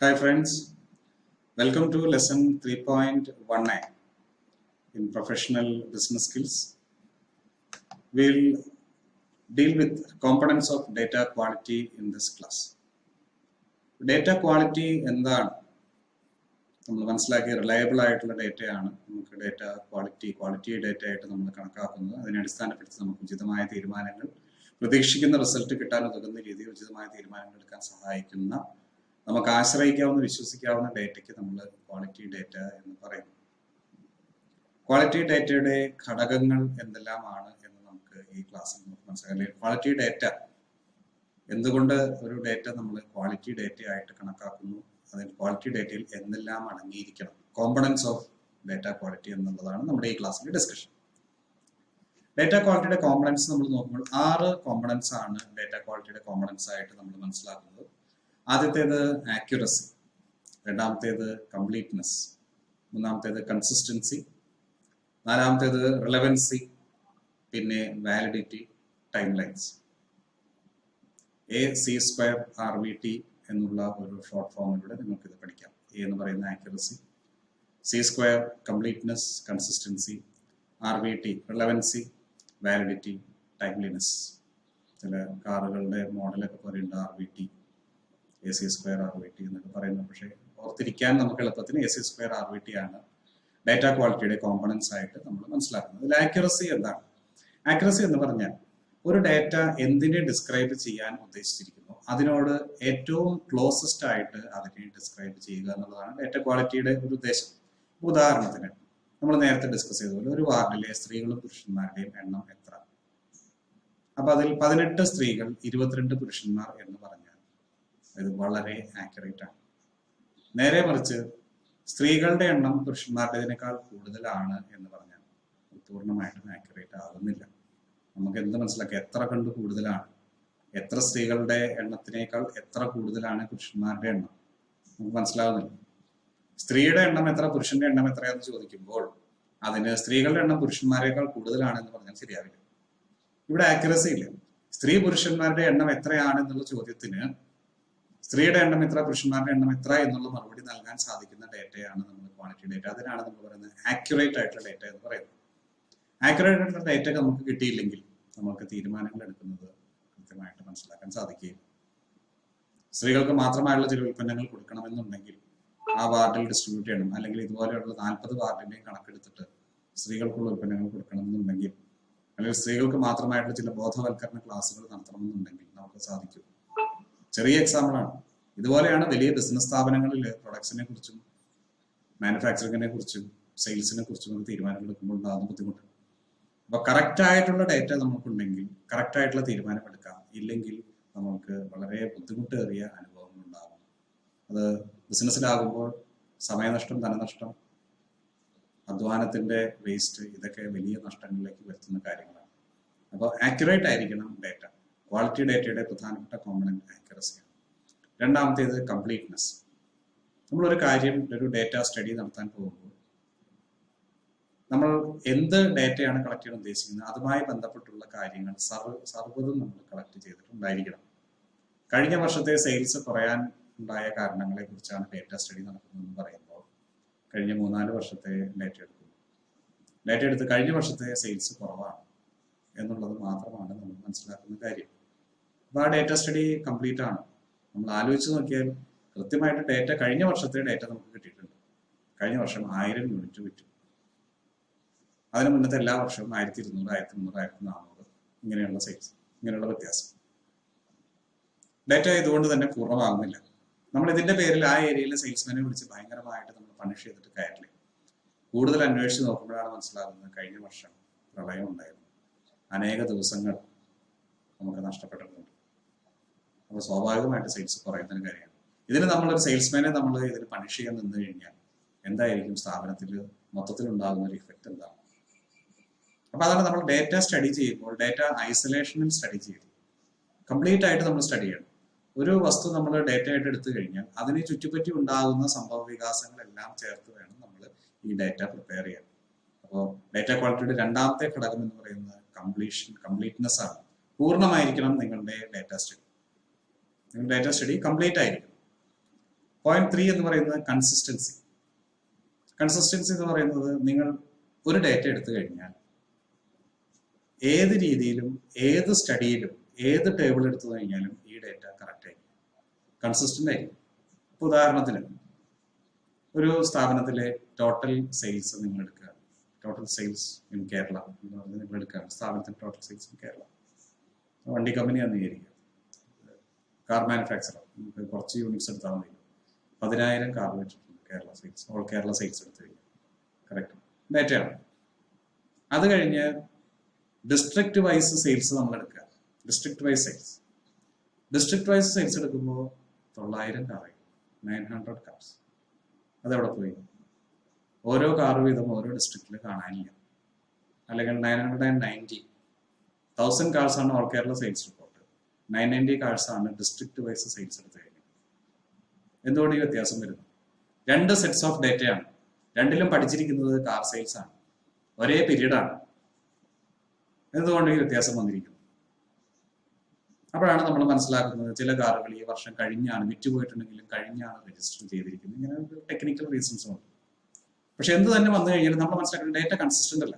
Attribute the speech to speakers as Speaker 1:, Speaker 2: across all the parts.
Speaker 1: Hi friends, welcome to lesson 3.19 in professional business skills. We'll deal with components of data quality in this class. Data quality എന്താണ്? നമ്മൾ മനസ്സിലാക്കി reliable ആയിട്ടുള്ള ഡേറ്റയാണ് നമുക്ക് data quality data ആയിട്ട് നമ്മൾ കണക്കാക്കുന്നത്. അതിനെ അടിസ്ഥാനപ്പെടുത്തി നമുക്ക് ഉചിതമായ തീരുമാനങ്ങൾ പ്രതീക്ഷിക്കുന്ന റിസൾട്ട് കിട്ടാൻ ഉതകുന്ന രീതിയിൽ ഉചിതമായ തീരുമാനങ്ങൾ എടുക്കാൻ സഹായിക്കുന്ന നമുക്ക് ആശ്രയിക്കാവുന്ന വിശ്വസിക്കാവുന്ന ഡേറ്റയ്ക്ക് നമ്മൾ ക്വാളിറ്റി ഡേറ്റ എന്ന് പറയുന്നു. ക്വാളിറ്റി ഡേറ്റയുടെ ഘടകങ്ങൾ എന്തെല്ലാമാണ് എന്ന് നമുക്ക് ഈ ക്ലാസ്സിൽ മനസ്സിലാക്കാം. ക്വാളിറ്റി ഡേറ്റ എന്തുകൊണ്ട് ഒരു ഡേറ്റ നമ്മൾ ക്വാളിറ്റി ഡേറ്റ ആയിട്ട് കണക്കാക്കുന്നു, അതിൽ ക്വാളിറ്റി ഡേറ്റയിൽ എന്തെല്ലാം അടങ്ങിയിരിക്കണം, കോമ്പണൻസ് ഓഫ് ഡേറ്റ ക്വാളിറ്റി എന്നുള്ളതാണ് നമ്മുടെ ഈ ക്ലാസ്സിന്റെ ഡിസ്കഷൻ. ഡേറ്റ ക്വാളിറ്റിയുടെ കോമ്പണൻസ് നമ്മൾ നോക്കുമ്പോൾ 6 കോമ്പണൻസ് ആണ് ഡേറ്റ ക്വാളിറ്റിയുടെ കോമ്പണൻസ് ആയിട്ട് നമ്മൾ മനസ്സിലാക്കുന്നത്. ആദ്യത്തേത് ആക്യുറസി, രണ്ടാമത്തേത് കംപ്ലീറ്റ്നെസ്, മൂന്നാമത്തേത് കൺസിസ്റ്റൻസി, നാലാമത്തേത് റിലവൻസി, പിന്നെ വാലിഡിറ്റി, ടൈം ലൈൻസ്. ACSquareRVT എന്നുള്ള ഒരു ഷോർട്ട് ഫോമിലൂടെ നിങ്ങൾക്ക് ഇത് പഠിക്കാം. എ എന്ന് പറയുന്ന accuracy, C² completeness, consistency, RVT relevancy, validity, timeliness. ചില കാറുകളുടെ മോഡലൊക്കെ പറയുന്നുണ്ട് RVT, ACSquareRVT എന്നൊക്കെ പറയുന്നത്. പക്ഷേ ഓർത്തിരിക്കാൻ നമുക്ക് എളുപ്പത്തിന് ACSquareRVT ആണ് ഡേറ്റ ക്വാളിറ്റിയുടെ കോമ്പണൻസ് ആയിട്ട് നമ്മൾ മനസ്സിലാക്കുന്നത്. ഇതിൽ ആക്യുറസി എന്താണ്? ആക്യുറസി എന്ന് പറഞ്ഞാൽ ഒരു ഡേറ്റ എന്തിനെ ഡിസ്ക്രൈബ് ചെയ്യാൻ ഉദ്ദേശിച്ചിരിക്കുന്നു അതിനോട് ഏറ്റവും ക്ലോസസ്റ്റ് ആയിട്ട് അതിനെ ഡിസ്ക്രൈബ് ചെയ്യുക എന്നുള്ളതാണ് ഡേറ്റ ക്വാളിറ്റിയുടെ ഒരു ഉദ്ദേശം. ഉദാഹരണത്തിന് നമ്മൾ നേരത്തെ ഡിസ്കസ് ചെയ്തതുപോലെ ഒരു വാർഡിലെ സ്ത്രീകളും പുരുഷന്മാരുടെയും എണ്ണം എത്ര? അപ്പൊ അതിൽ 18 സ്ത്രീകൾ 22 പുരുഷന്മാർ എന്ന് പറഞ്ഞാൽ ഇത് വളരെ ആക്യുറേറ്റ് ആണ്. നേരെ മറിച്ച് സ്ത്രീകളുടെ എണ്ണം പുരുഷന്മാരുടേതിനേക്കാൾ കൂടുതലാണ് എന്ന് പറഞ്ഞാൽ പൂർണ്ണമായിട്ടും ആക്യുറേറ്റ് ആകുന്നില്ല. നമുക്ക് എന്ത് മനസ്സിലാക്കാം? എത്ര കണ്ട് കൂടുതലാണ്? എത്ര സ്ത്രീകളുടെ എണ്ണത്തിനേക്കാൾ എത്ര കൂടുതലാണ് പുരുഷന്മാരുടെ എണ്ണം? നമുക്ക് മനസ്സിലാകുന്നില്ല. സ്ത്രീയുടെ എണ്ണം എത്ര, പുരുഷന്റെ എണ്ണം എത്രയാണെന്ന് ചോദിക്കുമ്പോൾ അതിന് സ്ത്രീകളുടെ എണ്ണം പുരുഷന്മാരെക്കാൾ കൂടുതലാണെന്ന് പറഞ്ഞാൽ ശരിയാവില്ല. ഇവിടെ ആക്യുറസി ഇല്ല. സ്ത്രീ പുരുഷന്മാരുടെ എണ്ണം എത്രയാണ് എന്നുള്ള ചോദ്യത്തിന് സ്ത്രീയുടെ എണ്ണം എത്ര, പുരുഷന്മാരുടെ എണ്ണം എത്ര എന്നുള്ള മറുപടി നൽകാൻ സാധിക്കുന്ന ഡേറ്റയാണ് നമ്മൾ ക്വാളിറ്റി ഡേറ്റ. അതിനാണ് നമ്മൾ പറയുന്നത് ആക്യുറേറ്റ് ആയിട്ടുള്ള ഡേറ്റ എന്ന് പറയുന്നത്. ആക്യുറേറ്റ് ആയിട്ടുള്ള ഡേറ്റ നമുക്ക് കിട്ടിയില്ലെങ്കിൽ നമുക്ക് തീരുമാനങ്ങൾ എടുക്കുന്നത് കൃത്യമായിട്ട് മനസ്സിലാക്കാൻ സാധിക്കുകയില്ല. സ്ത്രീകൾക്ക് മാത്രമായുള്ള ചില ഉൽപ്പന്നങ്ങൾ കൊടുക്കണമെന്നുണ്ടെങ്കിൽ ആ വാർഡിൽ ഡിസ്ട്രിബ്യൂട്ട് ചെയ്യണം. അല്ലെങ്കിൽ ഇതുപോലെയുള്ള 40 വാർഡിന്റെയും കണക്കെടുത്തിട്ട് സ്ത്രീകൾക്കുള്ള ഉൽപ്പന്നങ്ങൾ കൊടുക്കണമെന്നുണ്ടെങ്കിൽ, അല്ലെങ്കിൽ സ്ത്രീകൾക്ക് മാത്രമായിട്ടുള്ള ചില ബോധവൽക്കരണ ക്ലാസ്സുകൾ നടത്തണമെന്നുണ്ടെങ്കിൽ നമുക്ക് സാധിക്കും. ചെറിയ എക്സാമ്പിളാണ്. ഇതുപോലെയാണ് വലിയ ബിസിനസ് സ്ഥാപനങ്ങളിൽ പ്രൊഡക്ട്സിനെ കുറിച്ചും മാനുഫാക്ചറിങ്ങിനെ കുറിച്ചും സെയിൽസിനെ കുറിച്ചും നമുക്ക് തീരുമാനങ്ങൾ എടുക്കുമ്പോൾ ഉണ്ടാകുന്ന ബുദ്ധിമുട്ട്. അപ്പൊ കറക്റ്റ് ആയിട്ടുള്ള ഡേറ്റ നമുക്കുണ്ടെങ്കിൽ കറക്റ്റ് ആയിട്ടുള്ള തീരുമാനം എടുക്കാം. ഇല്ലെങ്കിൽ നമുക്ക് വളരെ ബുദ്ധിമുട്ടേറിയ അനുഭവങ്ങൾ ഉണ്ടാകും. അത് ബിസിനസ്സിലാകുമ്പോൾ സമയനഷ്ടം, ധനനഷ്ടം, അധ്വാനത്തിന്റെ വേസ്റ്റ്, ഇതൊക്കെ വലിയ നഷ്ടങ്ങളിലേക്ക് വരുത്തുന്ന കാര്യങ്ങളാണ്. അപ്പോൾ ആക്യുറേറ്റ് ആയിരിക്കണം ഡേറ്റ. ക്വാളിറ്റി ഡേറ്റയുടെ പ്രധാനപ്പെട്ട കോമ്പണന്റ് ആക്യുറസിയാണ്. രണ്ടാമത്തേത് കംപ്ലീറ്റ്നെസ്. നമ്മളൊരു കാര്യം, ഒരു ഡേറ്റ സ്റ്റഡി നടത്താൻ പോകുമ്പോൾ നമ്മൾ എന്ത് ഡേറ്റയാണ് കളക്ട് ചെയ്യാൻ ഉദ്ദേശിക്കുന്നത് അതുമായി ബന്ധപ്പെട്ടുള്ള കാര്യങ്ങൾ സർവ്വതും നമ്മൾ കളക്ട് ചെയ്തിട്ടുണ്ടായിരിക്കണം. കഴിഞ്ഞ വർഷത്തെ സെയിൽസ് കുറയാൻ ഉണ്ടായ കാരണങ്ങളെ കുറിച്ചാണ് ഡേറ്റ സ്റ്റഡി നടക്കുന്നതെന്ന് പറയുമ്പോൾ കഴിഞ്ഞ 3-4 വർഷത്തെ ഡേറ്റ എടുക്കുന്നു. ഡേറ്റ എടുത്ത് കഴിഞ്ഞ വർഷത്തെ സെയിൽസ് കുറവാണ് എന്നുള്ളത് മാത്രമാണ് നമ്മൾ മനസ്സിലാക്കുന്ന കാര്യം. അപ്പോൾ ആ ഡേറ്റ സ്റ്റഡി കംപ്ലീറ്റ് ആണ്. നമ്മൾ ആലോചിച്ച് നോക്കിയാൽ കൃത്യമായിട്ട് ഡേറ്റ, കഴിഞ്ഞ വർഷത്തെ ഡേറ്റ നമുക്ക് കിട്ടിയിട്ടുണ്ട്. കഴിഞ്ഞ വർഷം 1000 യൂണിറ്റ് വിറ്റു. അതിന് മുന്നത്തെ എല്ലാ വർഷവും 1200, 1300, 1400 ഇങ്ങനെയുള്ള സെയിൽസ്, ഇങ്ങനെയുള്ള വ്യത്യാസം. ഡേറ്റ ഇതുകൊണ്ട് തന്നെ പൂർണ്ണമാകുന്നില്ല. നമ്മൾ ഇതിന്റെ പേരിൽ ആ ഏരിയയിലെ സെയിൽസ്മാനെ വിളിച്ച് ഭയങ്കരമായിട്ട് നമ്മൾ പണിഷ് ചെയ്തിട്ട് കാര്യമില്ല. കൂടുതൽ അന്വേഷിച്ച് നോക്കുമ്പോഴാണ് മനസ്സിലാകുന്നത് കഴിഞ്ഞ വർഷം പ്രളയം ഉണ്ടായിരുന്നു, അനേക ദിവസങ്ങൾ നമുക്ക് നഷ്ടപ്പെട്ടിട്ടുണ്ട്. അപ്പോൾ സ്വാഭാവികമായിട്ട് സെയിൽസ് കുറയുന്ന കാര്യമാണ്. ഇതിന് നമ്മളൊരു സെയിൽസ്മാനെ നമ്മൾ ഇതിന് പണിഷ് ചെയ്യാൻ നിന്ന് കഴിഞ്ഞാൽ എന്തായിരിക്കും സ്ഥാപനത്തിൽ മൊത്തത്തിൽ ഉണ്ടാകുന്ന ഒരു ഇഫക്റ്റ് എന്താണ്? അപ്പൊ അതാണ് നമ്മൾ ഡേറ്റ സ്റ്റഡി ചെയ്യുമ്പോൾ ഡേറ്റ ഐസൊലേഷനിൽ സ്റ്റഡി ചെയ്യും. കംപ്ലീറ്റ് ആയിട്ട് നമ്മൾ സ്റ്റഡി ചെയ്യണം. ഒരു വസ്തു നമ്മൾ ഡേറ്റ ആയിട്ട് എടുത്തു കഴിഞ്ഞാൽ അതിനെ ചുറ്റിപ്പറ്റി ഉണ്ടാകുന്ന സംഭവ വികാസങ്ങളെല്ലാം ചേർത്ത് വേണം നമ്മൾ ഈ ഡേറ്റ പ്രിപ്പയർ ചെയ്യാൻ. അപ്പോൾ ഡേറ്റ ക്വാളിറ്റിയുടെ രണ്ടാമത്തെ ഘടകം എന്ന് പറയുന്നത് കംപ്ലീറ്റ്നെസ് ആണ്. പൂർണ്ണമായിരിക്കണം നിങ്ങളുടെ ഡേറ്റ സ്റ്റഡി. നിങ്ങളുടെ ഡേറ്റ സ്റ്റഡി കംപ്ലീറ്റ് ആയിരിക്കണം. പോയിന്റ് 3 എന്ന് പറയുന്നത് കൺസിസ്റ്റൻസി. കൺസിസ്റ്റൻസി എന്ന് പറയുന്നത് നിങ്ങൾ ഒരു ഡേറ്റ എടുത്തു കഴിഞ്ഞാൽ ഏത് രീതിയിലും ഏത് സ്റ്റഡിയിലും ഏത് ടേബിൾ എടുത്തു കഴിഞ്ഞാലും ഈ ഡേറ്റ കറക്റ്റ് ആയിരിക്കും, കൺസിസ്റ്റന്റ് ആയിരിക്കും. ഇപ്പോൾ ഉദാഹരണത്തിന് ഒരു സ്ഥാപനത്തിലെ ടോട്ടൽ സെയിൽസ് നിങ്ങൾ എടുക്കുക, ടോട്ടൽ സെയിൽസ് ഇൻ കേരള എന്ന് പറഞ്ഞ് നിങ്ങൾ എടുക്കുകയാണ്, സ്ഥാപനത്തിൻ്റെ ടോട്ടൽ സെയിൽസ് ഇൻ കേരള. വണ്ടി കമ്പനിയാണെന്ന് വിചാരിക്കുക, കാർ മാനുഫാക്ചറർ, നമുക്ക് കുറച്ച് യൂണിറ്റ്സ് എടുത്താൽ മതി. 10,000 കാർ വെച്ചിട്ടുണ്ട് Kerala sales, all Kerala sales എടുത്തു കഴിഞ്ഞാൽ കറക്റ്റ് ഡേറ്റയാണ്. അത് കഴിഞ്ഞ് ഡിസ്ട്രിക്ട് വൈസ് സെയിൽസ് നമ്മൾ എടുക്കുക, district wise sales. District wise sales എടുക്കുമ്പോൾ 900 കാർ, 900 കാർസ്. അതെവിടെ പോയി? ഓരോ കാർ വീതം ഓരോ ഡിസ്ട്രിക്റ്റിൽ കാണാനില്ല. അല്ലെങ്കിൽ 990,000 കാർസാണ് ഓൾ കേരള സെയിൽസ് റിപ്പോർട്ട്, 990 കാർസാണ് ഡിസ്ട്രിക്ട് വൈസ് സെയിൽസ് എടുത്തു കഴിഞ്ഞു. എന്തുകൊണ്ട് ഈ വ്യത്യാസം വരുന്നു? 2 സെറ്റ്സ് ഓഫ് ഡേറ്റയാണ്, രണ്ടിലും പഠിച്ചിരിക്കുന്നത് കാർ സെയിൽസ് ആണ്, ഒരേ പീരീഡാണ്. എന്തുകൊണ്ട് ഈ വ്യത്യാസം വന്നിരിക്കുന്നു? അപ്പോഴാണ് നമ്മൾ മനസ്സിലാക്കുന്നത് ചില കാറുകൾ ഈ വർഷം കഴിഞ്ഞാണ് വിറ്റുപോയിട്ടുണ്ടെങ്കിലും കഴിഞ്ഞാണ് രജിസ്റ്റർ ചെയ്തിരിക്കുന്നത്. ഇങ്ങനെ ടെക്നിക്കൽ റീസൺസും ഉണ്ട്. പക്ഷെ എന്ത് തന്നെ വന്നു കഴിഞ്ഞാലും നമ്മൾ മനസ്സിലാക്കുന്നത് ഡേറ്റ കൺസിസ്റ്റന്റ് അല്ല.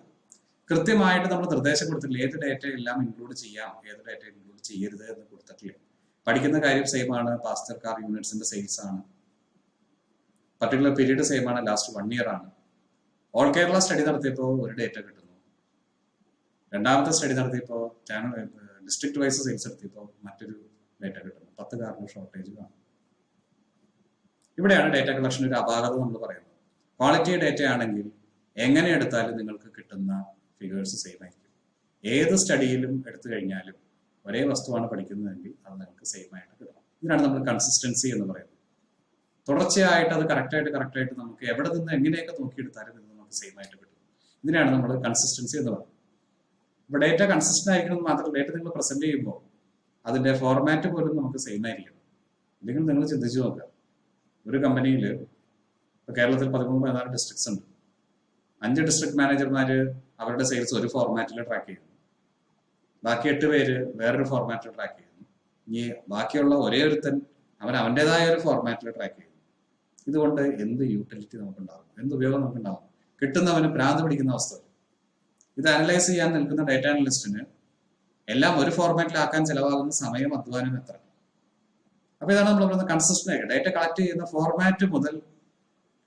Speaker 1: കൃത്യമായിട്ട് നമ്മൾ നിർദ്ദേശം കൊടുത്തിട്ടില്ല, ഏത് ഡേറ്റ എല്ലാം ഇൻക്ലൂഡ് ചെയ്യാം, ഏത് ഡേറ്റ ഇൻക്ലൂഡ് ചെയ്യരുത് എന്ന് കൊടുത്തിട്ടില്ല. പഠിക്കുന്ന കാര്യം സെയിം ആണ്, പാസഞ്ചർ കാർ യൂണിറ്റ്സിന്റെ സെയിൽസ് ആണ്, പർട്ടിക്കുലർ പീരീഡ് സെയിം ആണ്, ലാസ്റ്റ് 1 ഇയർ ആണ്. ഓൾ കേരള സ്റ്റഡി നടത്തിയപ്പോൾ ഒരു ഡേറ്റ കിട്ടുന്നു, രണ്ടാമത്തെ സ്റ്റഡി നടത്തിയപ്പോൾ ഡിസ്ട്രിക്ട് വൈസ് സെയിൽസ് എടുത്തിയപ്പോൾ മറ്റൊരു ഡേറ്റ കിട്ടുന്നു. 10 കാറിന്റെ ഷോർട്ടേജ് കാണും. ഇവിടെയാണ് ഡേറ്റ കളക്ഷൻ്റെ ഒരു അപാകത നമ്മൾ പറയുന്നത്. ക്വാളിറ്റി ഡേറ്റ ആണെങ്കിൽ എങ്ങനെ എടുത്താലും നിങ്ങൾക്ക് കിട്ടുന്ന ഫിഗേഴ്സ് സെയിം ആയിരിക്കും. ഏത് സ്റ്റഡിയിലും എടുത്തു കഴിഞ്ഞാലും ഒരേ വസ്തുവാണ് പഠിക്കുന്നതെങ്കിൽ അത് നിങ്ങൾക്ക് സെയിം ആയിട്ട് കിട്ടും. ഇതിനാണ് നമ്മൾ കൺസിസ്റ്റൻസി എന്ന് പറയുന്നത്. തുടർച്ചയായിട്ട് അത് കറക്റ്റായിട്ട് നമുക്ക് എവിടെ നിന്ന് എങ്ങനെയൊക്കെ നോക്കിയെടുത്താലും ഇത് നമുക്ക് സെയിം ആയിട്ട് കിട്ടും. ഇതിനാണ് നമ്മൾ കൺസിസ്റ്റൻസി എന്ന് പറയുന്നത്. ഇപ്പോൾ ഡേറ്റ കൺസിസ്റ്റന്റ് ആയിരിക്കണം മാത്രമല്ല, ഡേറ്റ നിങ്ങൾ പ്രസന്റ് ചെയ്യുമ്പോൾ അതിന്റെ ഫോർമാറ്റ് പോലും നമുക്ക് സെയിം ആയിരിക്കണം. അല്ലെങ്കിൽ നിങ്ങൾ ചിന്തിച്ചു നോക്കുക, ഒരു കമ്പനിയിൽ ഇപ്പോൾ കേരളത്തിൽ 13-14 ഡിസ്ട്രിക്ട്സ് ഉണ്ട്. 5 ഡിസ്ട്രിക്ട് മാനേജർമാർ അവരുടെ സെയിൽസ് ഒരു ഫോർമാറ്റിൽ ട്രാക്ക് ചെയ്യുന്നു, ബാക്കി 8 പേര് വേറൊരു ഫോർമാറ്റിൽ ട്രാക്ക് ചെയ്യുന്നു. ഇനി ബാക്കിയുള്ള ഒരേ ഒരുത്തൻ അവൻ്റെതായ ഒരു ഫോർമാറ്റിൽ ട്രാക്ക് ചെയ്യുന്നു. ഇതുകൊണ്ട് എന്ത് യൂട്ടിലിറ്റി നമുക്കുണ്ടാകും, എന്ത് ഉപയോഗം നമുക്കുണ്ടാകും? കിട്ടുന്നവന് ഭ്രാന്ത് പിടിക്കുന്ന അവസ്ഥ. ഇത് അനലൈസ് ചെയ്യാൻ നിൽക്കുന്ന ഡേറ്റ അനലിസ്റ്റിന് എല്ലാം ഒരു ഫോർമാറ്റിലാക്കാൻ ചിലവാകുന്ന സമയം, അധ്വാനം എത്ര? അപ്പൊ ഇതാണ് നമ്മൾ പറയുന്നത് കൺസിസ്റ്റന്റ് ആയിട്ട് ഡേറ്റ കളക്ട് ചെയ്യുന്ന ഫോർമാറ്റ് മുതൽ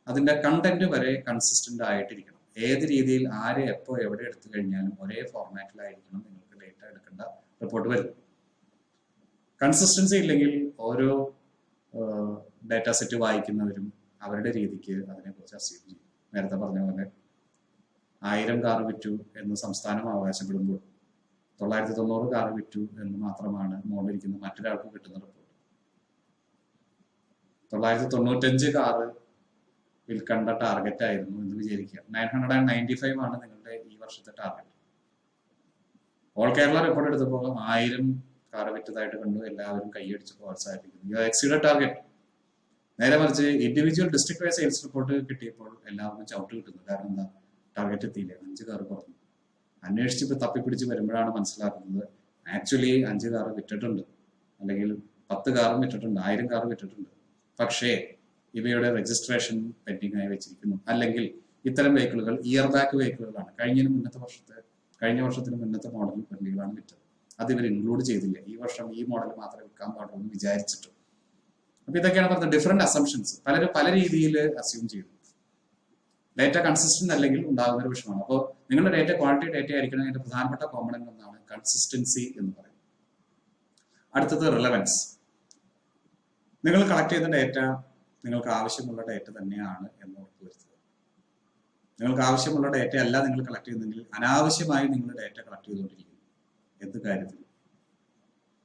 Speaker 1: അതിന്റെ കണ്ടന്റ് വരെ കൺസിസ്റ്റന്റ് ആയിട്ടിരിക്കണം. ഏത് രീതിയിൽ ആരെ എപ്പോ എവിടെ എടുത്തു കഴിഞ്ഞാലും ഒരേ ഫോർമാറ്റിലായിരിക്കണം നിങ്ങൾക്ക് ഡേറ്റ എടുക്കേണ്ട റിപ്പോർട്ട് വരും. കൺസിസ്റ്റൻസി ഇല്ലെങ്കിൽ ഓരോ ഡേറ്റ സെറ്റ് വായിക്കുന്നവരും അവരുടെ രീതിക്ക് അതിനെക്കുറിച്ച് അസ്യൂം ചെയ്യും. നേരത്തെ പറഞ്ഞ പോലെ 1000 കാർ വിറ്റു എന്ന് സംസ്ഥാനം അവകാശപ്പെടുമ്പോൾ 990 കാർ വിറ്റു എന്ന് മാത്രമാണ് മുകളിലിരിക്കുന്ന മറ്റൊരാൾക്ക് കിട്ടുന്ന റിപ്പോർട്ട്. 995 കാറ് വിൽക്കേണ്ട ടാർഗറ്റ് ആയിരുന്നു എന്ന് വിചാരിക്കുക. 995 ആണ് നിങ്ങളുടെ ഈ വർഷത്തെ ടാർഗറ്റ്. ഓൾ കേരള റിപ്പോർട്ട് എടുത്തപ്പോൾ 1000 കാർ വിറ്റതായിട്ട് കണ്ടു, എല്ലാവരും കൈയടിച്ച് പ്രോത്സാഹിപ്പിക്കുന്നു. You exceeded target. നേരെ മറിച്ച് individual district wise sales report കിട്ടിയപ്പോൾ എല്ലാവർക്കും ചവിട്ട് കിട്ടുന്നു. കാരണം എന്താ? ടാർഗറ്റ് എത്തിയില്ല, 5 കാർ കുറഞ്ഞു. അന്വേഷിച്ച് ഇപ്പൊ തപ്പിപ്പിടിച്ച് വരുമ്പോഴാണ് മനസ്സിലാക്കുന്നത് ആക്ച്വലി 5 കാർ വിറ്റിട്ടുണ്ട്, അല്ലെങ്കിൽ 10 കാറും വിറ്റിട്ടുണ്ട്, 1000 കാർ വിറ്റിട്ടുണ്ട്. പക്ഷേ ഇവയുടെ രജിസ്ട്രേഷൻ പെൻഡിങ് ആയി വെച്ചിരിക്കുന്നു. അല്ലെങ്കിൽ ഇത്തരം വെഹിക്കിളുകൾ ഇയർ ബാക്ക് വെഹിക്കിളുകളാണ്, കഴിഞ്ഞ വർഷത്തിന് മുന്നത്തെ മോഡൽ വണ്ടികളാണ് വിറ്റത്. അത് ഇവർ ഇൻക്ലൂഡ് ചെയ്തില്ല. ഈ വർഷം ഈ മോഡൽ മാത്രമേ വിൽക്കാൻ പാടുള്ളൂ എന്ന് വിചാരിച്ചിട്ട്. അപ്പൊ ഇതൊക്കെയാണ് പറഞ്ഞത് ഡിഫറെന്റ് അസംഷൻസ്. പലരും പല രീതിയിൽ അസ്യൂം ചെയ്തു. ഡേറ്റ കൺസിസ്റ്റന്റ് അല്ലെങ്കിൽ ഉണ്ടാകുന്ന ഒരു വിഷയമാണ്. അപ്പോൾ നിങ്ങളുടെ ഡേറ്റ ക്വാളിറ്റി ഡേറ്റ ആയിരിക്കണം. അതിന്റെ പ്രധാനപ്പെട്ട കോമ്പണന്റ് ഒന്നാണ് കൺസിസ്റ്റൻസി എന്ന് പറയുന്നത്. അടുത്തത് റിലവൻസ്. നിങ്ങൾ കളക്ട് ചെയ്യുന്ന ഡേറ്റ നിങ്ങൾക്ക് ആവശ്യമുള്ള ഡേറ്റ തന്നെയാണ് എന്ന് ഉറപ്പുവരുത്തുക. നിങ്ങൾക്ക് ആവശ്യമുള്ള ഡേറ്റ അല്ല നിങ്ങൾ കളക്ട് ചെയ്യുന്നെങ്കിൽ അനാവശ്യമായി നിങ്ങൾ ഡേറ്റ കളക്ട് ചെയ്തുകൊണ്ടിരിക്കുന്നു. എന്ത് കാര്യത്തിൽ?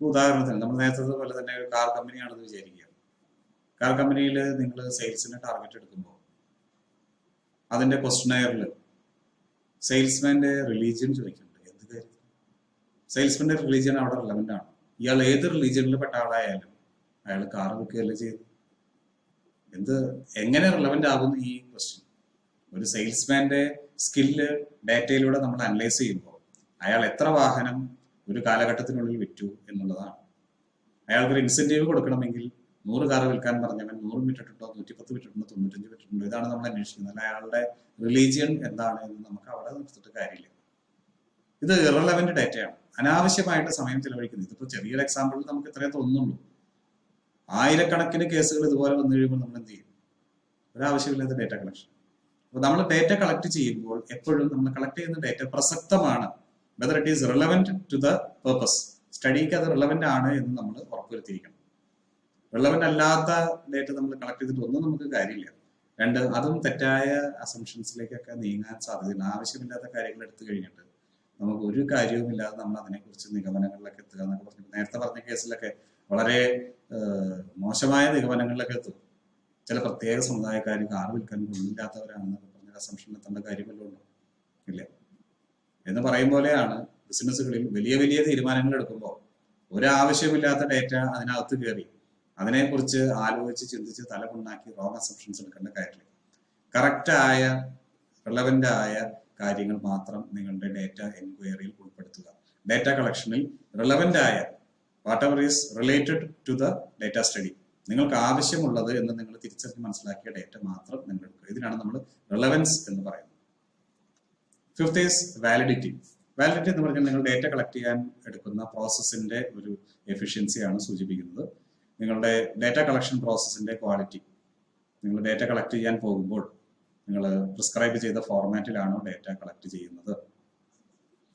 Speaker 1: ഉദാഹരണത്തിന് നമ്മൾ നേരത്തെ പോലെ തന്നെ ഒരു കാർ കമ്പനിയാണെന്ന് വിചാരിക്കുക. കാർ കമ്പനിയിൽ നിങ്ങൾ സെയിൽസിന് ടാർഗറ്റ് എടുക്കുമ്പോൾ അതിന്റെ ക്വസ്റ്റ്യനെയറിൽ സെയിൽസ്മാന്റെ റിലീജിയൻ ചോദിക്കുന്നുണ്ട്. എന്ത് കാര്യത്തിൽ? സെയിൽസ്മാന്റെ റിലീജിയൻ അവിടെ റിലവന്റ് ആണ്. ഇയാൾ ഏത് റിലീജിയനിൽ പെട്ട ആളായാലും അയാൾ കാർ വിൽക്കുകയല്ലേ ചെയ്തു. എങ്ങനെ റിലവന്റ് ആകുന്നു ഈ ക്വസ്റ്റ്യൻ? ഒരു സെയിൽസ്മാന്റെ സ്കില്ല് ഡേറ്റയിലൂടെ നമ്മൾ അനലൈസ് ചെയ്യുമ്പോൾ അയാൾ എത്ര വാഹനം ഒരു കാലഘട്ടത്തിനുള്ളിൽ വിറ്റു എന്നുള്ളതാണ്. അയാൾക്കൊരു ഇൻസെന്റീവ് കൊടുക്കണമെങ്കിൽ 100 കാർ വിൽക്കാൻ പറഞ്ഞവൻ 100 വിറ്റിട്ടുണ്ടോ, 110 വിറ്റിട്ടുണ്ടോ, 95 വിറ്റിട്ടുണ്ടോ, ഇതാണ് നമ്മൾ അന്വേഷിക്കുന്നത്. അല്ല അയാളുടെ റിലീജിയൻ എന്താണ് എന്ന് നമുക്ക് അവിടെ നിർത്തിയിട്ട് കാര്യമില്ല. ഇത് ഇറലവന്റ് ഡേറ്റയാണ്, അനാവശ്യമായിട്ട് സമയം ചെലവഴിക്കുന്നത്. ഇതിപ്പോ ചെറിയൊരു എക്സാമ്പിളിൽ നമുക്ക് ഇത്രയും തോന്നുന്നുള്ളൂ. ആയിരക്കണക്കിന് കേസുകൾ ഇതുപോലെ വന്നു കഴിയുമ്പോൾ നമ്മൾ എന്ത് ചെയ്യും? ഒരാവശ്യമില്ലാത്ത ഡേറ്റ കളക്ഷൻ. അപ്പൊ നമ്മൾ ഡേറ്റ കളക്ട് ചെയ്യുമ്പോൾ എപ്പോഴും നമ്മൾ കളക്ട് ചെയ്യുന്ന ഡേറ്റ പ്രസക്തമാണ്, whether it is relevant to the purpose. സ്റ്റഡിക്ക് അത് റിലവന്റ് ആണ് എന്ന് നമ്മൾ ഉറപ്പുവരുത്തിയിരിക്കണം. റിലവന്റ് അല്ലാത്ത ഡേറ്റ നമ്മൾ കളക്ട് ചെയ്തിട്ട് ഒന്നും നമുക്ക് കാര്യമില്ല. രണ്ട്, അതും തെറ്റായ അസംഷൻസിലേക്കൊക്കെ നീങ്ങാൻ സാധ്യതയുണ്ട്. ആവശ്യമില്ലാത്ത കാര്യങ്ങൾ എടുത്തു കഴിഞ്ഞിട്ട് നമുക്ക് ഒരു കാര്യവുമില്ലാതെ നമ്മൾ അതിനെക്കുറിച്ച് നിഗമനങ്ങളിലൊക്കെ എത്തുക എന്നൊക്കെ പറഞ്ഞു. നേരത്തെ പറഞ്ഞ കേസിലൊക്കെ വളരെ മോശമായ നിഗമനങ്ങളിലൊക്കെ എത്തും. ചില പ്രത്യേക സമുദായക്കാർ കാർ വിൽക്കാൻ കൊള്ളില്ലാത്തവരാണെന്നൊക്കെ പറഞ്ഞ അസംഷൻ എത്തേണ്ട കാര്യമല്ലോ ഉണ്ടോ? ഇല്ല. എന്ന് പറയും പോലെയാണ് ബിസിനസ്സുകളിൽ വലിയ വലിയ തീരുമാനങ്ങൾ എടുക്കുമ്പോൾ ഒരാവശ്യമില്ലാത്ത ഡേറ്റ അതിനകത്ത് കയറി അതിനെക്കുറിച്ച് ആലോചിച്ച് ചിന്തിച്ച് തലമുണ്ടാക്കി റോങ് അസംഷൻസ് എടുക്കേണ്ട കാര്യമില്ല. കറക്റ്റായ റിലവന്റ് ആയ കാര്യങ്ങൾ മാത്രം നിങ്ങളുടെ ഡേറ്റ എൻക്വയറിയിൽ ഉൾപ്പെടുത്തുക. ഡേറ്റ കളക്ഷനിൽ റിലവന്റ് ആയ whatever is related to the data study, നിങ്ങൾക്ക് ആവശ്യമുള്ളത് എന്ന് നിങ്ങൾ തിരിച്ചറിഞ്ഞ് മനസ്സിലാക്കിയ ഡേറ്റ മാത്രം നിങ്ങൾ എടുക്കുക. ഇതിനാണ് നമ്മൾ റിലവൻസ് എന്ന് പറയുന്നത്. Fifth is validity. വാലിഡിറ്റി എന്ന് പറഞ്ഞാൽ നിങ്ങൾ ഡേറ്റ കളക്ട് ചെയ്യാൻ എടുക്കുന്ന പ്രോസസ്സിന്റെ ഒരു എഫിഷ്യൻസിയാണ് സൂചിപ്പിക്കുന്നത്. നിങ്ങളുടെ ഡേറ്റ കളക്ഷൻ പ്രോസസ്സിന്റെ ക്വാളിറ്റി. നിങ്ങൾ ഡേറ്റ കളക്ട് ചെയ്യാൻ പോകുമ്പോൾ നിങ്ങൾ പ്രിസ്ക്രൈബ് ചെയ്ത ഫോർമാറ്റിലാണോ ഡേറ്റ കളക്ട് ചെയ്യുന്നത്?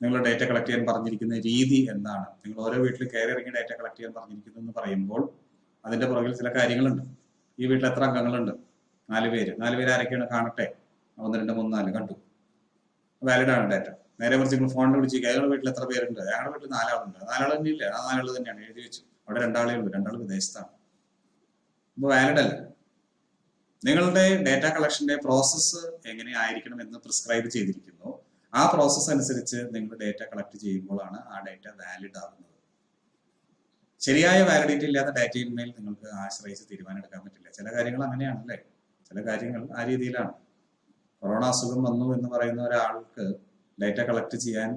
Speaker 1: നിങ്ങൾ ഡേറ്റ കളക്ട് ചെയ്യാൻ പറഞ്ഞിരിക്കുന്ന രീതി എന്താണ്? നിങ്ങൾ ഓരോ വീട്ടിൽ കയറി ഇറങ്ങി ഡേറ്റ കളക്ട് ചെയ്യാൻ പറഞ്ഞിരിക്കുന്നു എന്ന് പറയുമ്പോൾ അതിന്റെ പുറകിൽ ചില കാര്യങ്ങളുണ്ട്. ഈ വീട്ടിൽ എത്ര അംഗങ്ങളുണ്ട്? 4 പേര്. 4 പേര് ആരൊക്കെയാണ്? കാണട്ടെ. 1 2 3 4 കണ്ടു. വാലിഡ് ആണ് ഡേറ്റ. നേരെ മറിച്ച് നിങ്ങൾ ഫോണിൽ വിളിച്ച് അയാളുടെ വീട്ടിൽ എത്ര പേരുണ്ട്? അയാളുടെ വീട്ടിൽ 4 ആളുണ്ട്. 4 ആൾ തന്നെയില്ല, ആ 4 ആൾ തന്നെയാണ് എഴുതി വെച്ചു. അവിടെ 2 ആളേ ഉള്ളൂ, 2 ആൾ വിദേശത്താണ്. അപ്പൊ വാലിഡ് അല്ല. നിങ്ങളുടെ ഡേറ്റ കളക്ഷന്റെ പ്രോസസ്സ് എങ്ങനെയായിരിക്കണം എന്ന് പ്രിസ്ക്രൈബ് ചെയ്തിരിക്കുന്നു. ആ പ്രോസസ്സ് അനുസരിച്ച് നിങ്ങൾ ഡേറ്റ കളക്ട് ചെയ്യുമ്പോഴാണ് ആ ഡേറ്റ വാലിഡ് ആകുന്നത്. ശരിയായ വാലിഡിറ്റി ഇല്ലാത്ത ഡേറ്റയിന്മേൽ നിങ്ങൾക്ക് ആശ്രയിച്ച് തീരുമാനം എടുക്കാൻ പറ്റില്ല. ചില കാര്യങ്ങൾ അങ്ങനെയാണല്ലേ, ചില കാര്യങ്ങൾ ആ രീതിയിലാണ്. കൊറോണ അസുഖം വന്നു എന്ന് പറയുന്ന ഒരാൾക്ക് ഡേറ്റ കളക്ട് ചെയ്യാൻ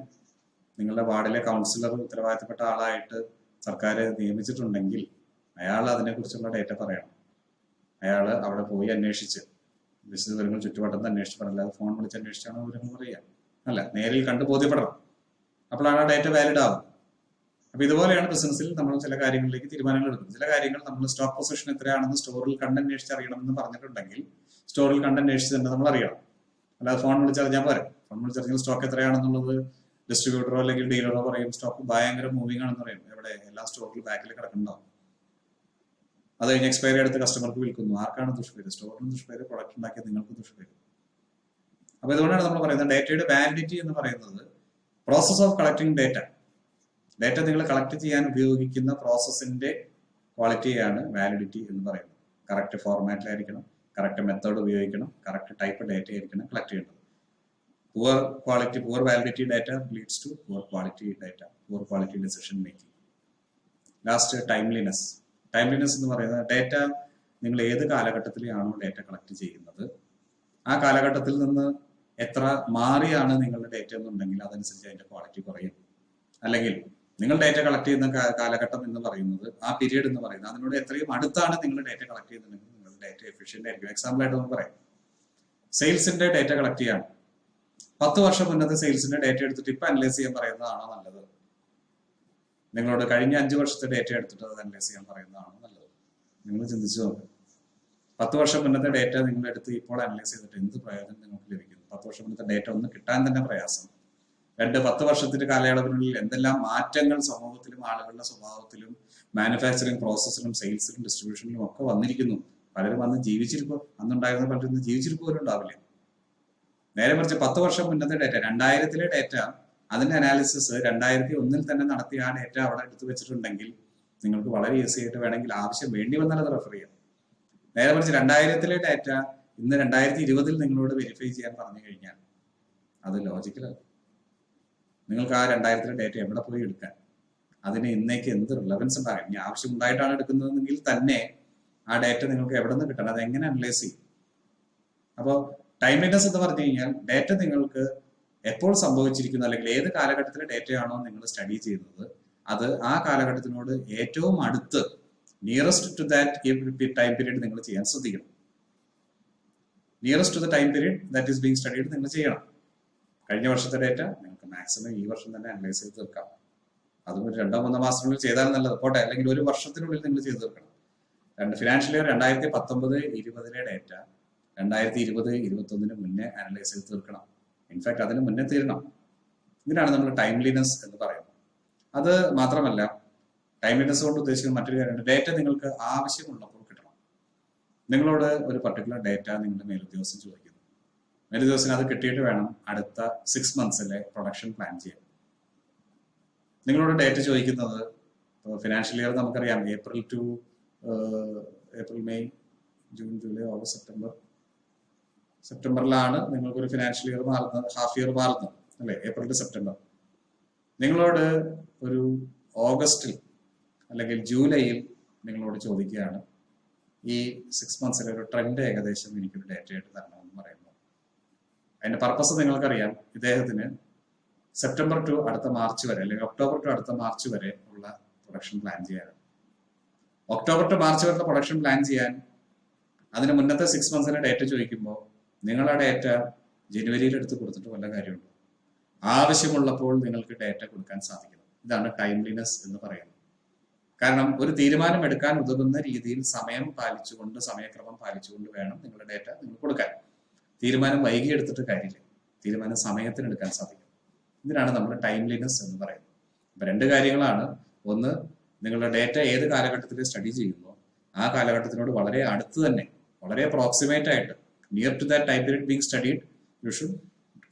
Speaker 1: നിങ്ങളുടെ വാർഡിലെ കൗൺസിലർ ഉത്തരവാദിത്തപ്പെട്ട ആളായിട്ട് സർക്കാർ നിയമിച്ചിട്ടുണ്ടെങ്കിൽ അയാൾ അതിനെക്കുറിച്ചുള്ള ഡേറ്റ പറയണം. അയാൾ അവിടെ പോയി അന്വേഷിച്ച് വിവരങ്ങൾ ചുറ്റുവട്ടത്ത് അന്വേഷിച്ച് പറയില്ല, അത് ഫോൺ വിളിച്ച് അന്വേഷിച്ചാണ് വിവരങ്ങൾ പറയാം. അല്ല, നേരിൽ കണ്ട് ബോധ്യപ്പെടണം. അപ്പോഴാണ് ആ ഡേറ്റ വാലിഡ് ആവുന്നത്. അപ്പൊ ഇതുപോലെയാണ് ബിസിനസ്സിൽ നമ്മൾ ചില കാര്യങ്ങളിലേക്ക് തീരുമാനങ്ങൾ എടുക്കുന്നത്. ചില കാര്യങ്ങൾ നമ്മൾ സ്റ്റോക്ക് പൊസിഷൻ എത്രയാണെന്ന് സ്റ്റോറിൽ കണ്ടന്വേഷിച്ച് അറിയണമെന്ന് പറഞ്ഞിട്ടുണ്ടെങ്കിൽ സ്റ്റോറിൽ കണ്ടന്വേഷിച്ച് തന്നെ നമ്മൾ അറിയണം. അല്ലാതെ ഫോൺ വിളിച്ചറിഞ്ഞാൽ പോരെ. ഫോൺ വിളിച്ചറിഞ്ഞാൽ സ്റ്റോക്ക് എത്രയാണെന്നുള്ളത് ഡിസ്ട്രിബ്യൂട്ടറോ അല്ലെങ്കിൽ ഡീലറോ പറയും സ്റ്റോക്ക് ഭയങ്കര മൂവിങ് ആണെന്ന് പറയും. എവിടെ? എല്ലാ സ്റ്റോറിലും ബാക്കിൽ കിടക്കുന്നുണ്ടാവും. അത് കഴിഞ്ഞ് എക്സ്പയറി എടുത്ത് കസ്റ്റമർക്ക് വിൽക്കുന്നു. ആർക്കാണ് ദുഷ്പേര്? സ്റ്റോറിന് ദുഷ്പേര്, പ്രൊഡക്റ്റ് ഉണ്ടാക്കിയ നിങ്ങൾക്ക് ദുഷ്പേര്. അപ്പൊ ഇതുകൊണ്ടാണ് നമ്മൾ പറയുന്നത് ഡേറ്റയുടെ വാലിഡിറ്റി എന്ന് പറയുന്നത് process of collecting data. Data നിങ്ങൾ കളക്ട് ചെയ്യാൻ ഉപയോഗിക്കുന്ന പ്രോസസ്സിന്റെ ക്വാളിറ്റിയാണ് വാലിഡിറ്റി എന്ന് പറയുന്നത്. കറക്റ്റ് ഫോർമാറ്റിലായിരിക്കണം, കറക്റ്റ് മെത്തേഡ് ഉപയോഗിക്കണം, കറക്റ്റ് ടൈപ്പ് ഡേറ്റ ആയിരിക്കണം കളക്ട് ചെയ്യേണ്ടത്. Poor validity data leads to poor quality data, poor quality decision making. Last, timeliness. Timeliness എന്ന് പറയുന്നത് ഡേറ്റ നിങ്ങൾ ഏത് കാലഘട്ടത്തിലാണോ ഡേറ്റ കളക്ട് ചെയ്യുന്നത് ആ കാലഘട്ടത്തിൽ നിന്ന് എത്ര മാറിയാണ് നിങ്ങളുടെ ഡേറ്റ എന്നുണ്ടെങ്കിൽ അതനുസരിച്ച് അതിന്റെ ക്വാളിറ്റി കുറയും. അല്ലെങ്കിൽ നിങ്ങൾ ഡേറ്റ കളക്ട് ചെയ്യുന്ന കാലഘട്ടം എന്ന് പറയുന്നത്, ആ പീരീഡ് എന്ന് പറയുന്നത് അതിനോട് എത്രയും അടുത്താണ് നിങ്ങൾ ഡേറ്റ കളക്ട് ചെയ്യുന്നുണ്ടെങ്കിൽ നിങ്ങളുടെ ഡേറ്റ എഫിഷ്യന്റ് ആയിരിക്കും. എക്സാമ്പിൾ ആയിട്ട് നമുക്ക് പറയാം, സെയിൽസിന്റെ ഡേറ്റ കളക്ട് ചെയ്യാണ്. 10 വർഷം മുന്നത്തെ സെയിൽസിന്റെ ഡേറ്റ എടുത്തിട്ട് ഇപ്പൊ അനലൈസ് ചെയ്യാൻ പറയുന്നതാണോ നല്ലത്? നിങ്ങളോട് കഴിഞ്ഞ 5 വർഷത്തെ ഡേറ്റ എടുത്തിട്ട് അത് അനലൈസ് ചെയ്യാൻ പറയുന്നതാണോ നല്ലത്? നിങ്ങൾ ചിന്തിച്ചു നോക്കുക. 10 വർഷം മുന്നത്തെ ഡേറ്റ നിങ്ങൾ എടുത്ത് ഇപ്പോൾ അനലൈസ് ചെയ്തിട്ട് എന്ത് പ്രയോജനം നിങ്ങൾക്ക് ലഭിക്കുന്നു? 10 വർഷം മുന്നത്തെ ഡേറ്റ ഒന്ന് കിട്ടാൻ തന്നെ പ്രയാസം. 10 വർഷത്തിന്റെ കാലയളവിനുള്ളിൽ എന്തെല്ലാം മാറ്റങ്ങൾ സമൂഹത്തിലും ആളുകളുടെ സ്വഭാവത്തിലും മാനുഫാക്ചറിങ് പ്രോസസ്സിലും സെയിൽസിലും ഡിസ്ട്രിബ്യൂഷനിലും ഒക്കെ വന്നിരിക്കുന്നു. പലരും അന്ന് ജീവിച്ചിരിക്കും, അന്നുണ്ടായിരുന്ന പലരും ജീവിച്ചിരിക്കും പോലും ഉണ്ടാവില്ല. നേരെ മറിച്ച് 10 വർഷം മുന്നത്തെ ഡേറ്റ, 2000-ലെ ഡേറ്റ, അതിന്റെ അനാലിസിസ് 2001-ൽ തന്നെ നടത്തിയ ആ ഡേറ്റ അവിടെ എടുത്തു വെച്ചിട്ടുണ്ടെങ്കിൽ നിങ്ങൾക്ക് വളരെ ഈസി ആയിട്ട് വേണമെങ്കിൽ ആവശ്യം വേണ്ടി വന്നാൽ അത് റെഫർ ചെയ്യാം. നേരെ മറിച്ച് 2000-ലെ ഡേറ്റ ഇന്ന് 2020-ൽ നിങ്ങളോട് വെരിഫൈ ചെയ്യാൻ പറഞ്ഞു കഴിഞ്ഞാൽ അത് ലോജിക്കലല്ല. നിങ്ങൾക്ക് ആ 2000-ലെ ഡേറ്റ എവിടെ പോയി എടുക്കാൻ? അതിന് ഇന്നേക്ക് എന്ത് റിലവൻസ് ഉണ്ടാകും? ഇനി ആവശ്യം ഉണ്ടായിട്ടാണ് എടുക്കുന്നതെങ്കിൽ തന്നെ ആ ഡേറ്റ നിങ്ങൾക്ക് എവിടെ നിന്ന് കിട്ടണം? അത് എങ്ങനെ അനലൈസ് ചെയ്യും? അപ്പോൾ ടൈംലിനെസ് എന്ന് പറഞ്ഞു കഴിഞ്ഞാൽ ഡേറ്റ നിങ്ങൾക്ക് എപ്പോൾ സംഭവിച്ചിരിക്കുന്നു അല്ലെങ്കിൽ ഏത് കാലഘട്ടത്തിലെ ഡേറ്റയാണോ നിങ്ങൾ സ്റ്റഡി ചെയ്യുന്നത് അത് ആ കാലഘട്ടത്തിനോട് ഏറ്റവും അടുത്ത് nearest to that time period നിങ്ങൾ ചെയ്യാൻ ശ്രദ്ധിക്കണം. Nearest to the time period that is being studied നിങ്ങൾ ചെയ്യണം. കഴിഞ്ഞ വർഷത്തെ ഡേറ്റ നിങ്ങൾക്ക് മാക്സിമം ഈ വർഷം തന്നെ അനലൈസ് ചെയ്ത് തീർക്കാം. അതും ഒരു 2-3 മാസത്തിനുള്ളിൽ ചെയ്താൽ നല്ലത്, പോട്ടെ, അല്ലെങ്കിൽ ഒരു വർഷത്തിനുള്ളിൽ നിങ്ങൾ ചെയ്ത് തീർക്കണം. ഫിനാൻഷ്യൽ ഇയർ 2019-20 ഡേറ്റ 2020-21 മുന്നേ അനലൈസ് ചെയ്ത് തീർക്കണം. ഇൻഫാക്ട് അതിന് മുന്നേ തീരണം. ഇതിനാണ് നമ്മൾ ടൈംലിനെസ് എന്ന് പറയുന്നത്. അത് മാത്രമല്ല, ടൈംലിനെസ് കൊണ്ട് ഉദ്ദേശിക്കുന്ന മറ്റൊരു കാര്യമുണ്ട്. ഡേറ്റ നിങ്ങൾക്ക് ആവശ്യമുള്ളപ്പോൾ കിട്ടണം. നിങ്ങളോട് ഒരു പർട്ടിക്കുലർ ഡേറ്റ നിങ്ങളുടെ മേലുദ്യോഗസ്ഥൻ ചോദിക്കുന്നു. മേലുദ്യോഗസ്ഥന് അത് കിട്ടിയിട്ട് വേണം അടുത്ത 6 മന്ത്സിലെ പ്രൊഡക്ഷൻ പ്ലാൻ ചെയ്യാൻ. നിങ്ങളോട് ഡേറ്റ ചോദിക്കുന്നത് ഫിനാൻഷ്യൽ ഇയർ നമുക്കറിയാം, April May June July August സെപ്റ്റംബറിലാണ് നിങ്ങൾക്കൊരു ഫിനാൻഷ്യൽ ഇയർ മാറുന്നത്, ഹാഫ് ഇയർ മാറുന്നത് അല്ലെ, ഏപ്രിൽ ടു സെപ്റ്റംബർ. നിങ്ങളോട് ഒരു ഓഗസ്റ്റിൽ അല്ലെങ്കിൽ ജൂലൈയിൽ നിങ്ങളോട് ചോദിക്കുകയാണ്, ഈ 6 മന്ത്സിലെ ഒരു ട്രെൻഡ് ഏകദേശം എനിക്കൊരു ഡേറ്റ ആയിട്ട് തരണമെന്ന് പറയുന്നു. അതിന്റെ പർപ്പസ് നിങ്ങൾക്കറിയാം. ഇദ്ദേഹത്തിന് സെപ്റ്റംബർ ടു അടുത്ത മാർച്ച് വരെ അല്ലെങ്കിൽ ഒക്ടോബർ ടു അടുത്ത മാർച്ച് വരെ ഉള്ള പ്രൊഡക്ഷൻ പ്ലാൻ ചെയ്യാനാണ്. ഒക്ടോബർ ടു മാർച്ച് വരെ പ്രൊഡക്ഷൻ പ്ലാൻ ചെയ്യാൻ അതിന് മുന്നത്തെ 6 മന്ത്സിന്റെ ഡേറ്റ ചോദിക്കുമ്പോൾ നിങ്ങൾ ആ ഡേറ്റ ജനുവരിയിൽ എടുത്ത് കൊടുത്തിട്ട് വല്ല കാര്യമുണ്ടോ? ആവശ്യമുള്ളപ്പോൾ നിങ്ങൾക്ക് ഡേറ്റ കൊടുക്കാൻ സാധിക്കണം. ഇതാണ് ടൈംലിനെസ് എന്ന് പറയുന്നത്. കാരണം ഒരു തീരുമാനം എടുക്കാൻ ഉതകുന്ന രീതിയിൽ സമയക്രമം പാലിച്ചുകൊണ്ട് വേണം നിങ്ങളുടെ ഡേറ്റ നിങ്ങൾ കൊടുക്കാൻ. തീരുമാനം വൈകി എടുത്തിട്ട് കാര്യമില്ല, തീരുമാനം സമയത്തിന് എടുക്കാൻ സാധിക്കും. ഇതിനാണ് നമ്മൾ ടൈംലിനെസ് എന്ന് പറയുന്നത്. അപ്പൊ 2 കാര്യങ്ങളാണ്. ഒന്ന്, നിങ്ങളുടെ ഡേറ്റ ഏത് കാലഘട്ടത്തിൽ സ്റ്റഡി ചെയ്യുന്നു ആ കാലഘട്ടത്തിനോട് വളരെ അടുത്ത് തന്നെ, വളരെ പ്രോക്സിമേറ്റ് ആയിട്ട്, near to that time period being studied you should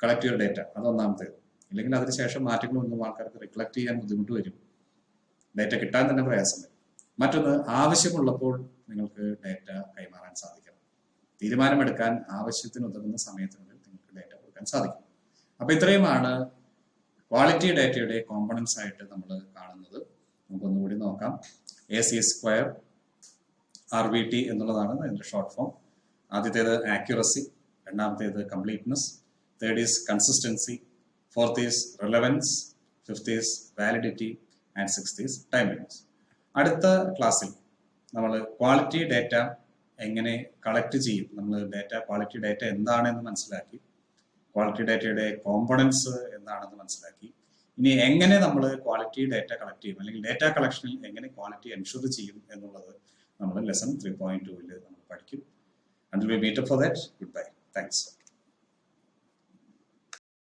Speaker 1: collect your data. അത് ഒന്നാമത്തേത്. ഇല്ലെങ്കിൽ അതിനുശേഷം മാറ്റങ്ങളൊന്നും ആൾക്കാർക്ക് റിക്ലക്ട് ചെയ്യാൻ ബുദ്ധിമുട്ട് വരും, ഡേറ്റ കിട്ടാൻ തന്നെ പ്രയാസം വരും. മറ്റൊന്ന്, ആവശ്യമുള്ളപ്പോൾ നിങ്ങൾക്ക് ഡേറ്റ കൈമാറാൻ സാധിക്കണം. തീരുമാനമെടുക്കാൻ ആവശ്യത്തിന് ഉതകുന്ന സമയത്തിനുള്ളിൽ നിങ്ങൾക്ക് ഡേറ്റ കൊടുക്കാൻ സാധിക്കും. അപ്പൊ ഇത്രയുമാണ് ക്വാളിറ്റി ഡേറ്റയുടെ കോമ്പണൻസ് ആയിട്ട് നമ്മൾ കാണുന്നത്. നമുക്കൊന്നുകൂടി നോക്കാം. ACS², RVT എന്നുള്ളതാണ് അതിന്റെ ഷോർട്ട് ഫോം. ആദ്യത്തേത് ആക്യുറസി, രണ്ടാമത്തേത് completeness, third is consistency, fourth is relevance, fifth is validity and sixth is timeliness. അടുത്ത ക്ലാസ്സിൽ നമ്മൾ ക്വാളിറ്റി ഡേറ്റ എങ്ങനെ കളക്ട് ചെയ്യും, നമ്മൾ ക്വാളിറ്റി ഡേറ്റ എന്താണെന്ന് മനസ്സിലാക്കി, ക്വാളിറ്റി ഡേറ്റയുടെ കോമ്പണൻസ് എന്താണെന്ന് മനസ്സിലാക്കി. ഇനി എങ്ങനെ നമ്മൾ ക്വാളിറ്റി ഡേറ്റ കളക്ട് ചെയ്യും, അല്ലെങ്കിൽ ഡേറ്റ കളക്ഷനിൽ എങ്ങനെ ക്വാളിറ്റി എൻഷുർ ചെയ്യും എന്നുള്ളത് നമ്മൾ ലെസൺ 3.2 നമ്മൾ പഠിക്കും. Until we meet up for that, goodbye. Thanks.